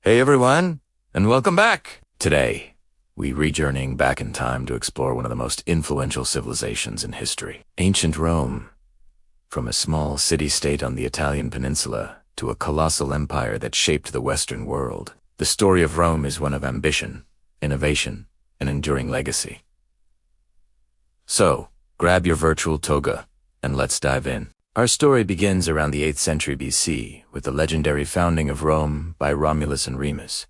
Hey everyone, and welcome back! Today, we rejourneying back in time to explore one of the most influential civilizations in history. Ancient Rome. From a small city-state on the Italian peninsula to a colossal empire that shaped the Western world, the story of Rome is one of ambition, innovation, and enduring legacy. So, grab your virtual toga, and let's dive in. Our story begins around the 8th century BC with the legendary founding of Rome by Romulus and Remus.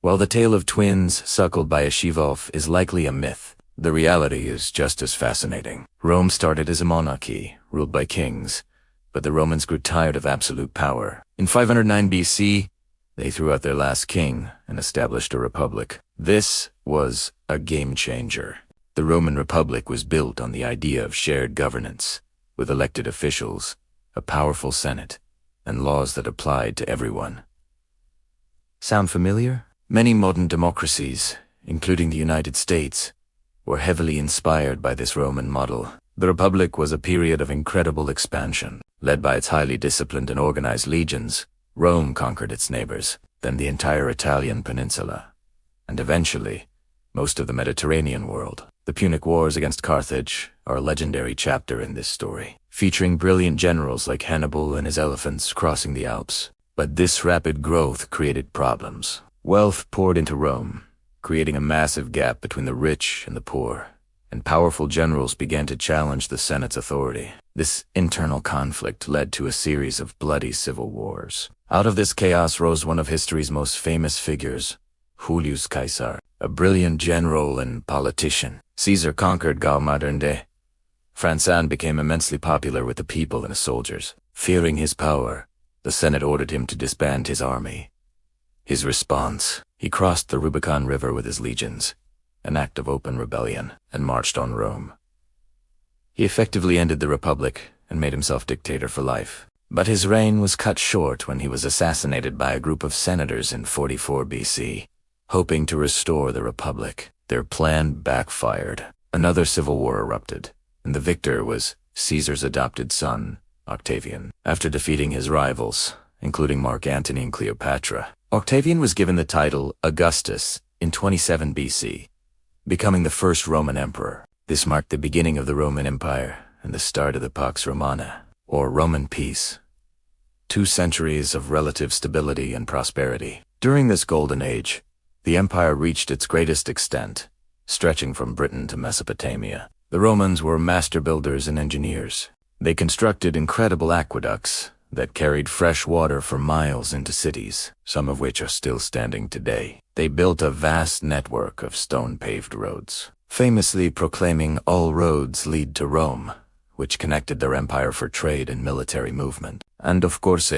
While the tale of twins suckled by a she-wolf is likely a myth, the reality is just as fascinating. Rome started as a monarchy, ruled by kings, but the Romans grew tired of absolute power. In 509 BC, they threw out their last king and established a republic. This was a game changer. The Roman Republic was built on the idea of shared governance, with elected officials, a powerful senate, and laws that applied to everyone. Sound familiar? Many modern democracies, including the United States, were heavily inspired by this Roman model. The Republic was a period of incredible expansion. Led by its highly disciplined and organized legions, Rome conquered its neighbors, then the entire Italian peninsula, and eventually, most of the Mediterranean world. The Punic Wars against Carthage are a legendary chapter in this story, featuring brilliant generals like Hannibal and his elephants crossing the Alps. But this rapid growth created problems. Wealth poured into Rome, creating a massive gap between the rich and the poor, and powerful generals began to challenge the Senate's authority. This internal conflict led to a series of bloody civil wars. Out of this chaos rose one of history's most famous figures, Julius Caesar, a brilliant general and politician. Caesar conquered Gaul modern day. France and became immensely popular with the people and the soldiers. Fearing his power, the Senate ordered him to disband his army. His response: he crossed the Rubicon River with his legions, an act of open rebellion, and marched on Rome. He effectively ended the Republic and made himself dictator for life. But his reign was cut short when he was assassinated by a group of senators in 44 BC. Hoping to restore the Republic, their plan backfired. Another civil war erupted, and the victor was Caesar's adopted son, Octavian. After defeating his rivals, including Mark Antony and Cleopatra, Octavian was given the title Augustus in 27 BC, becoming the first Roman emperor. This marked the beginning of the Roman Empire and the start of the Pax Romana, or Roman peace. 2 centuries of relative stability and prosperity. During this golden age, the empire reached its greatest extent, stretching from Britain to Mesopotamia. The Romans were master builders and engineers. They constructed incredible aqueducts that carried fresh water for miles into cities, some of which are still standing today. They built a vast network of stone-paved roads, famously proclaiming all roads lead to Rome, which connected their empire for trade and military movement. And of course,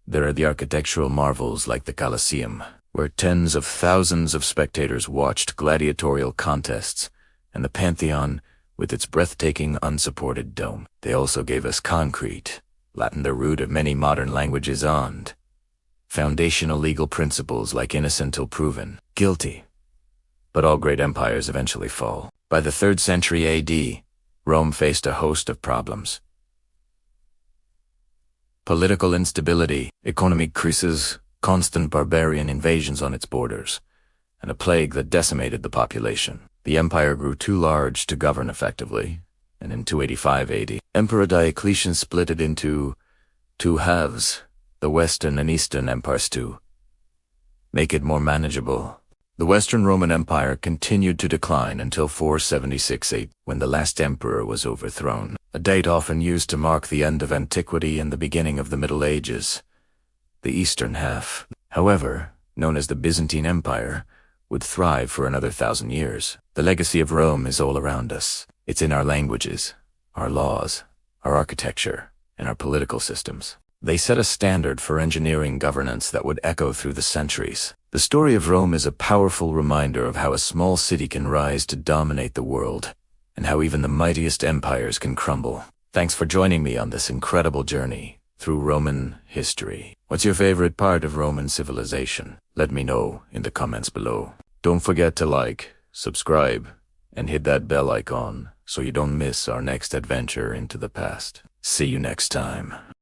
there are the architectural marvels like the Colosseum, where tens of thousands of spectators watched gladiatorial contests, and the Pantheon with its breathtaking unsupported dome. They also gave us concrete, Latin the root of many modern languages, and foundational legal principles like innocent till proven guilty. But all great empires eventually fall. By the 3rd century AD, Rome faced a host of problems. Political instability, economic crises, constant barbarian invasions on its borders, and a plague that decimated the population. The empire grew too large to govern effectively, and in 285 AD, Emperor Diocletian split it into 2 halves, the Western and Eastern empires, to make it more manageable. The Western Roman Empire continued to decline until 476 AD, when the last emperor was overthrown, a date often used to mark the end of antiquity and the beginning of the Middle Ages. The eastern half, however, known as the Byzantine Empire, would thrive for another 1,000 years. The legacy of Rome is all around us. It's in our languages, our laws, our architecture, and our political systems. They set a standard for engineering governance that would echo through the centuries. The story of Rome is a powerful reminder of how a small city can rise to dominate the world, and how even the mightiest empires can crumble. Thanks for joining me on this incredible journey through Roman history. What's your favorite part of Roman civilization? Let me know in the comments below. Don't forget to like, subscribe, and hit that bell icon so you don't miss our next adventure into the past. See you next time.